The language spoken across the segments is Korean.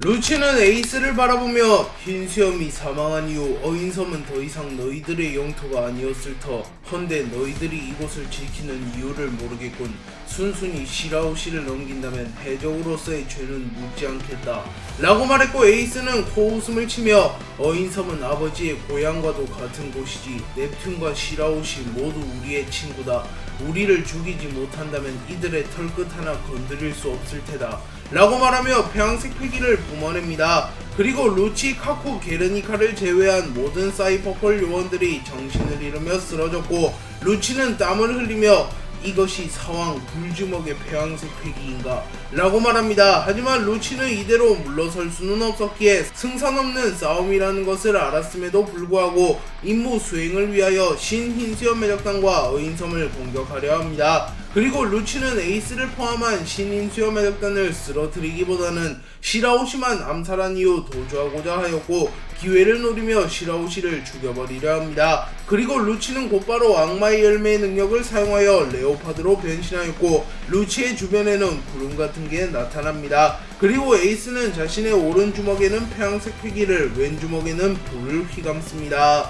루치는 에이스를 바라보며 흰수염이 사망한 이후 어인섬은 더 이상 너희들의 영토가 아니었을 터. 헌데 너희들이 이곳을 지키는 이유를 모르겠군. 순순히 시라오시를 넘긴다면 해적으로서의 죄는 묻지 않겠다 라고 말했고, 에이스는 코웃음을 치며 어인섬은 아버지의 고향과도 같은 곳이지. 넵튠과 시라오시 모두 우리의 친구다. 우리를 죽이지 못한다면 이들의 털끝 하나 건드릴 수 없을 테다 라고 말하며 폐왕색 패기를 뿜어냅니다. 그리고 루치, 카쿠, 게르니카를 제외한 모든 사이퍼펄 요원들이 정신을 잃으며 쓰러졌고, 루치는 땀을 흘리며 이것이 사왕 불주먹의 폐왕색 패기인가? 라고 말합니다. 하지만 루치는 이대로 물러설 수는 없었기에 승산 없는 싸움이라는 것을 알았음에도 불구하고 임무 수행을 위하여 신흰수염 매적단과 어인섬을 공격하려 합니다. 그리고 루치는 에이스를 포함한 신흰수염 매적단을 쓰러뜨리기보다는 시라오시만 암살한 이후 도주하고자 하였고, 기회를 노리며 시라오시를 죽여버리려 합니다. 그리고 루치는 곧바로 악마의 열매의 능력을 사용하여 레오파드로 변신하였고, 루치의 주변에는 구름 같은 게 나타납니다. 그리고 에이스는 자신의 오른 주먹에는 폐왕색 패기를, 왼 주먹에는 불을 휘감습니다.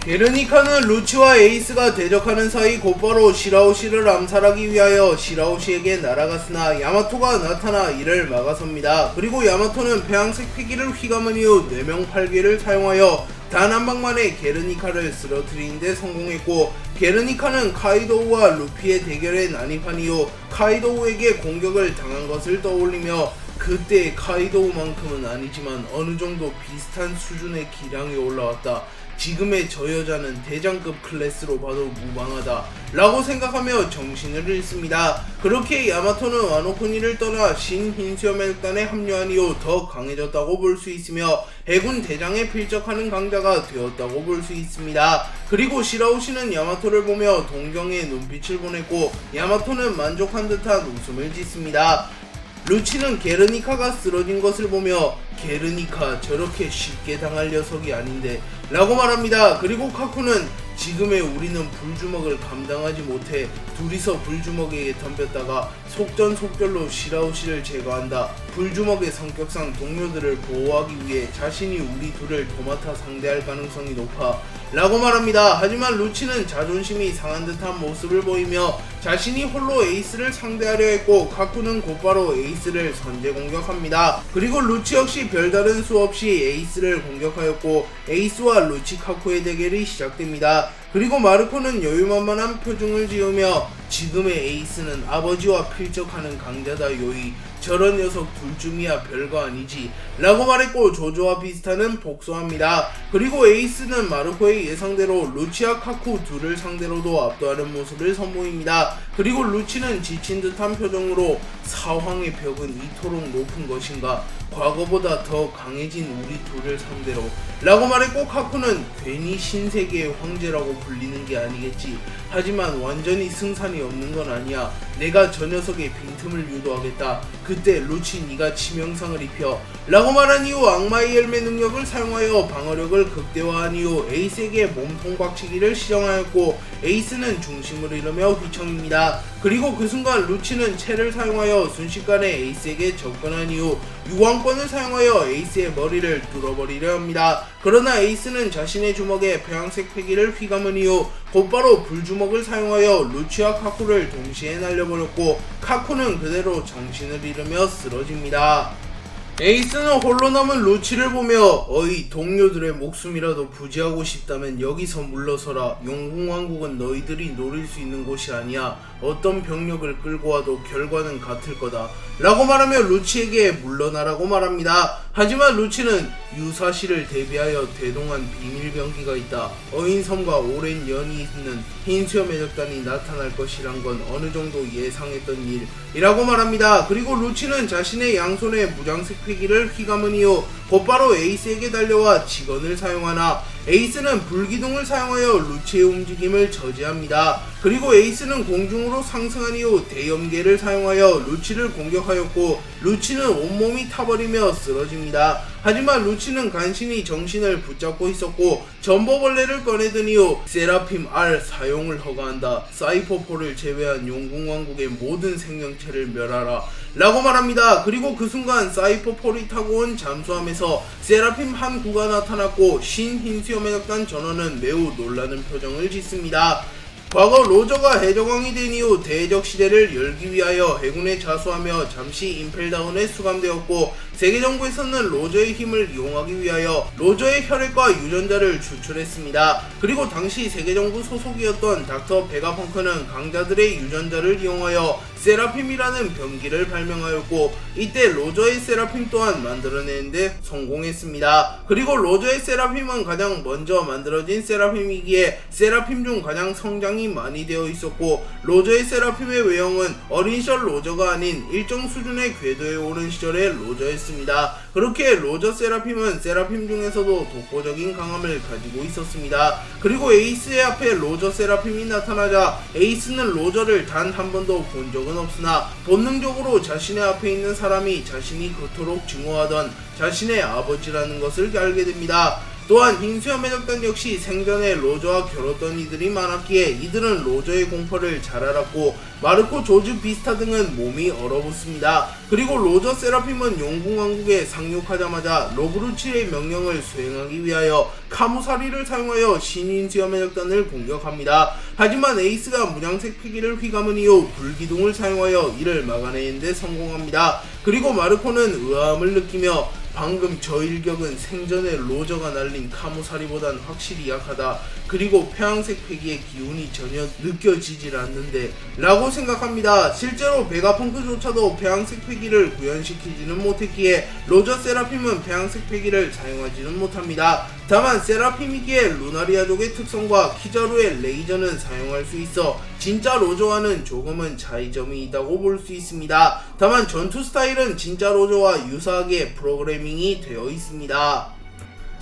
게르니카는 루치와 에이스가 대적하는 사이 곧바로 시라오시를 암살하기 위하여 시라오시에게 날아갔으나 야마토가 나타나 이를 막아섭니다. 그리고 야마토는 폐왕색 패기를 휘감은 이후 뇌명팔괴를 사용하여 단 한 방만에 게르니카를 쓰러뜨리는 데 성공했고, 게르니카는 카이도우와 루피의 대결에 난입한 이후 카이도우에게 공격을 당한 것을 떠올리며, 그때 카이도우만큼은 아니지만 어느정도 비슷한 수준의 기량이 올라왔다. 지금의 저 여자는 대장급 클래스로 봐도 무방하다 라고 생각하며 정신을 잃습니다. 그렇게 야마토는 와노쿠니를 떠나 신흰수염 매적단에 합류한 이후 더 강해졌다고 볼 수 있으며 해군 대장에 필적하는 강자가 되었다고 볼 수 있습니다. 그리고 시라오시는 야마토를 보며 동경의 눈빛을 보냈고, 야마토는 만족한 듯한 웃음을 짓습니다. 루치는 게르니카가 쓰러진 것을 보며 게르니카 저렇게 쉽게 당할 녀석이 아닌데 라고 말합니다. 그리고 카쿠는 지금의 우리는 불주먹을 감당하지 못해 둘이서 불주먹에게 덤볐다가 속전속결로 시라오시를 제거한다. 불주먹의 성격상 동료들을 보호하기 위해 자신이 우리 둘을 도맡아 상대할 가능성이 높아 라고 말합니다. 하지만 루치는 자존심이 상한 듯한 모습을 보이며 자신이 홀로 에이스를 상대하려 했고, 카쿠는 곧바로 에이스를 선제 공격합니다. 그리고 루치 역시 별다른 수 없이 에이스를 공격하였고, 에이스와 루치 카쿠의 대결이 시작됩니다. 그리고 마르코는 여유만만한 표정을 지으며 지금의 에이스는 아버지와 필적하는 강자다 요이, 저런 녀석 둘쯤이야 별거 아니지 라고 말했고, 조조와 비슷하는 복수합니다. 그리고 에이스는 마르코의 예상대로 루치와 카쿠 둘을 상대로도 압도하는 모습을 선보입니다. 그리고 루치는 지친 듯한 표정으로 사황의 벽은 이토록 높은 것인가? 과거보다 더 강해진 우리 둘을 상대로 라고 말했고, 카쿠는 괜히 신세계의 황제라고 불리는 게 아니겠지. 하지만 완전히 승산이 없는 건 아니야. 내가 저 녀석의 빈틈을 유도하겠다. 그때 루치 네가 치명상을 입혀 라고 말한 이후 악마의 열매 능력을 사용하여 방어력을 극대화한 이후 에이스에게 몸통 박치기를 시정하였고, 에이스는 중심을 잃으며 휘청입니다. 그리고 그 순간 루치는 채를 사용하여 순식간에 에이스에게 접근한 이후 유황권을 사용하여 에이스의 머리를 뚫어버리려 합니다. 그러나 에이스는 자신의 주먹에 폐왕색 패기를 휘감은 이후 곧바로 불주먹을 사용하여 루치와 카쿠를 동시에 날려버렸고, 카쿠는 그대로 정신을 잃으며 쓰러집니다. 에이스는 홀로 남은 루치를 보며 어이, 동료들의 목숨이라도 부지하고 싶다면 여기서 물러서라. 용궁왕국은 너희들이 노릴 수 있는 곳이 아니야. 어떤 병력을 끌고 와도 결과는 같을 거다 라고 말하며 루치에게 물러나라고 말합니다. 하지만 루치는 유사시를 대비하여 대동한 비밀병기가 있다. 어인섬과 오랜 연이 있는 흰수염 매적단이 나타날 것이란 건 어느 정도 예상했던 일이라고 말합니다. 그리고 루치는 자신의 양손에 무장색 패기를 휘감은 이후 곧바로 에이스에게 달려와 직언을 사용하나 에이스는 불기둥을 사용하여 루치의 움직임을 저지합니다. 그리고 에이스는 공중으로 상승한 이후 대염계를 사용하여 루치를 공격하였고, 루치는 온몸이 타버리며 쓰러집니다. 하지만 루치는 간신히 정신을 붙잡고 있었고 전보벌레를 꺼내든 이후 세라핌 R 사용을 허가한다. 사이퍼4를 제외한 용궁왕국의 모든 생명체를 멸하라 라고 말합니다. 그리고 그 순간 사이퍼4이 타고 온 잠수함에서 세라핌 한 구가 나타났고 신흰수염의 덕단 전원은 매우 놀라는 표정을 짓습니다. 과거 로저가 해적왕이 된 이후 대적 시대를 열기 위하여 해군에 자수하며 잠시 임펠다운에 수감되었고 세계정부에서는 로저의 힘을 이용하기 위하여 로저의 혈액과 유전자를 추출했습니다. 그리고 당시 세계정부 소속이었던 닥터 베가펑크는 강자들의 유전자를 이용하여 세라핌이라는 병기를 발명하였고 이때 로저의 세라핌 또한 만들어내는데 성공했습니다. 그리고 로저의 세라핌은 가장 먼저 만들어진 세라핌이기에 세라핌 중 가장 성장이 많이 되어 있었고 로저의 세라핌의 외형은 어린 시절 로저가 아닌 일정 수준의 궤도에 오른 시절의 로저였습니다. 그렇게 로저 세라핌은 세라핌 중에서도 독보적인 강함을 가지고 있었습니다. 그리고 에이스의 앞에 로저 세라핌이 나타나자 에이스는 로저를 단 한 번도 본 적은 없으나 본능적으로 자신의 앞에 있는 사람이 자신이 그토록 증오하던 자신의 아버지라는 것을 알게 됩니다. 또한 흰수염의 덕단 역시 생전에 로저와 겨뤘던 이들이 많았기에 이들은 로저의 공포를 잘 알았고 마르코 조즈 비스타 등은 몸이 얼어붙습니다. 그리고 로저 세라핌은 용궁왕국에 상륙하자마자 로브루치의 명령을 수행하기 위하여 카무사리를 사용하여 신흰수염의 덕단을 공격합니다. 하지만 에이스가 문양색 패기를 휘감은 이후 불기둥을 사용하여 이를 막아내는 데 성공합니다. 그리고 마르코는 의아함을 느끼며 방금 저 일격은 생전에 로저가 날린 카무사리보단 확실히 약하다. 그리고 폐왕색 패기의 기운이 전혀 느껴지질 않는데 라고 생각합니다. 실제로 베가펑크조차도 폐왕색 패기를 구현시키지는 못했기에 로저 세라핌은 폐왕색 패기를 사용하지는 못합니다. 다만 세라핌이기에 루나리아족의 특성과 키자루의 레이저는 사용할 수 있어 진짜 로저와는 조금은 차이점이 있다고 볼 수 있습니다. 다만 전투 스타일은 진짜 로저와 유사하게 프로그래밍이 되어 있습니다.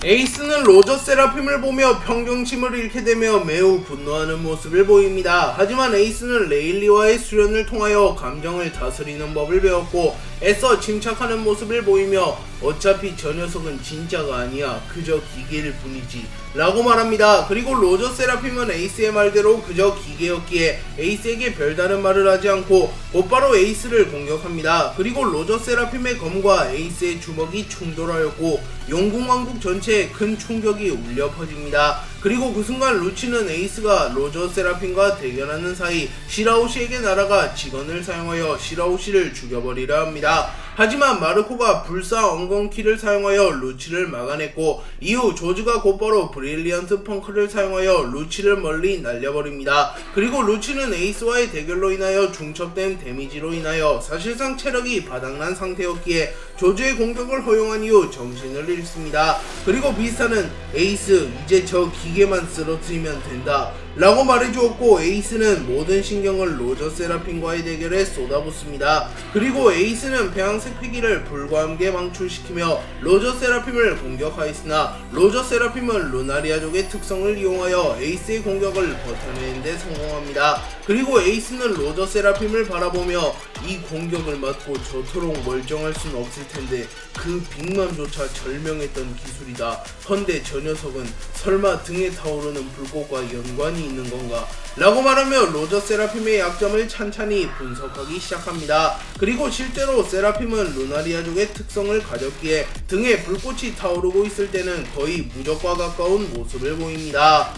에이스는 로저 세라핌을 보며 평정심을 잃게 되며 매우 분노하는 모습을 보입니다. 하지만 에이스는 레일리와의 수련을 통하여 감정을 다스리는 법을 배웠고 애써 침착하는 모습을 보이며 어차피 저 녀석은 진짜가 아니야. 그저 기계일 뿐이지 라고 말합니다. 그리고 로저 세라핌은 에이스의 말대로 그저 기계였기에 에이스에게 별다른 말을 하지 않고 곧바로 에이스를 공격합니다. 그리고 로저 세라핌의 검과 에이스의 주먹이 충돌하였고 용궁왕국 전체에 큰 충격이 울려 퍼집니다. 그리고 그 순간 루치는 에이스가 로저 세라핌과 대결하는 사이 시라오시에게 날아가 직원을 사용하여 시라오시를 죽여버리려 합니다. 하지만 마르코가 불사 엉겅키를 사용하여 루치를 막아냈고 이후 조즈가 곧바로 브릴리언트 펑크를 사용하여 루치를 멀리 날려버립니다. 그리고 루치는 에이스와의 대결로 인하여 중첩된 데미지로 인하여 사실상 체력이 바닥난 상태였기에 조즈의 공격을 허용한 이후 정신을 잃습니다. 그리고 비스타는 에이스 이제 저 기계만 쓰러뜨리면 된다 라고 말해주었고 에이스는 모든 신경을 로저 세라핌과의 대결에 쏟아붓습니다. 그리고 에이스는 폐왕색 패기를 불과 함께 방출시키며 로저 세라핌을 공격하였으나 로저 세라핌은 루나리아족의 특성을 이용하여 에이스의 공격을 버텨내는 데 성공합니다. 그리고 에이스는 로저 세라핌을 바라보며 이 공격을 맞고 저토록 멀쩡할 순 없을 텐데 그 빅맘조차 절명했던 기술이다. 헌데 저 녀석은 설마 등에 타오르는 불꽃과 연관이 있는 건가? 라고 말하며 로저 세라핌의 약점을 찬찬히 분석하기 시작합니다. 그리고 실제로 세라핌은 루나리아족의 특성을 가졌기에 등에 불꽃이 타오르고 있을 때는 거의 무적과 가까운 모습을 보입니다.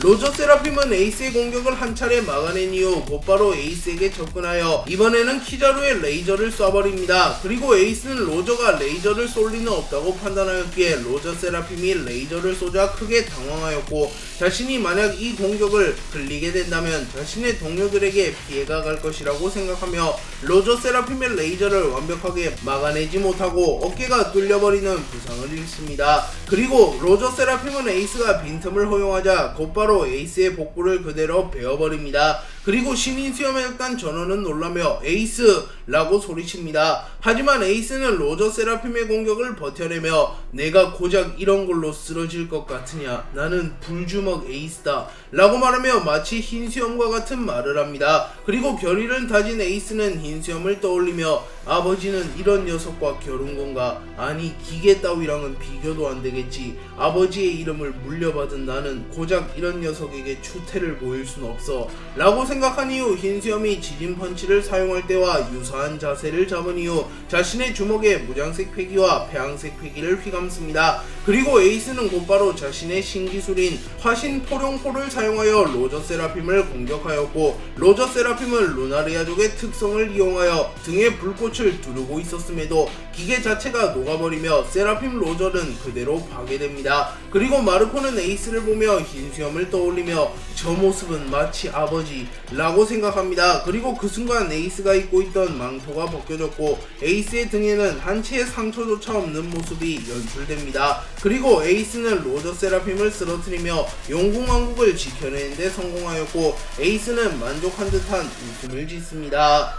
로저 세라핌은 에이스의 공격을 한 차례 막아낸 이후 곧바로 에이스에게 접근하여 이번에는 키자루의 레이저를 쏴버립니다. 그리고 에이스는 로저가 레이저를 쏠 리는 없다고 판단하였기에 로저 세라핌이 레이저를 쏘자 크게 당황하였고 자신이 만약 이 공격을 들리게 된다면 자신의 동료들에게 피해가 갈 것이라고 생각하며 로저 세라핌의 레이저를 완벽하게 막아내지 못하고 어깨가 뚫려버리는 부상을 입습니다. 그리고 로저 세라핌은 에이스가 빈틈을 허용하자 곧바로 에이스의 복부를 그대로 베어버립니다. 그리고 신인 수염의학단 전원은 놀라며 에이스! 라고 소리칩니다. 하지만 에이스는 로저 세라핌의 공격을 버텨내며 내가 고작 이런 걸로 쓰러질 것 같으냐, 나는 불주먹 에이스다 라고 말하며 마치 흰수염과 같은 말을 합니다. 그리고 결의를 다진 에이스는 흰수염을 떠올리며 아버지는 이런 녀석과 겨룬 건가? 아니 기계 따위랑은 비교도 안 되겠지. 아버지의 이름을 물려받은 나는 고작 이런 녀석에게 추태를 보일 순 없어 라고 생각한 이후 흰수염이 지진 펀치를 사용할 때와 유사한 자세를 잡은 이후 자신의 주먹에 무장색 패기와 폐양색 패기를 휘감습니다. 그리고 에이스는 곧바로 자신의 신기술인 화신 포룡포를 사용하여 로저 세라핌을 공격하였고, 로저 세라핌은 루나리아족의 특성을 이용하여 등에 불꽃을 두르고 있었음에도 기계 자체가 녹아버리며 세라핌 로저는 그대로 파괴됩니다. 그리고 마르코는 에이스를 보며 흰수염을 떠올리며 저 모습은 마치 아버지 라고 생각합니다. 그리고 그 순간 에이스가 입고 있던 망토가 벗겨졌고 에이스의 등에는 한 채의 상처조차 없는 모습이 연출됩니다. 그리고 에이스는 로저 세라핌을 쓰러뜨리며 용궁왕국을 지켜내는데 성공하였고 에이스는 만족한 듯한 웃음을 짓습니다.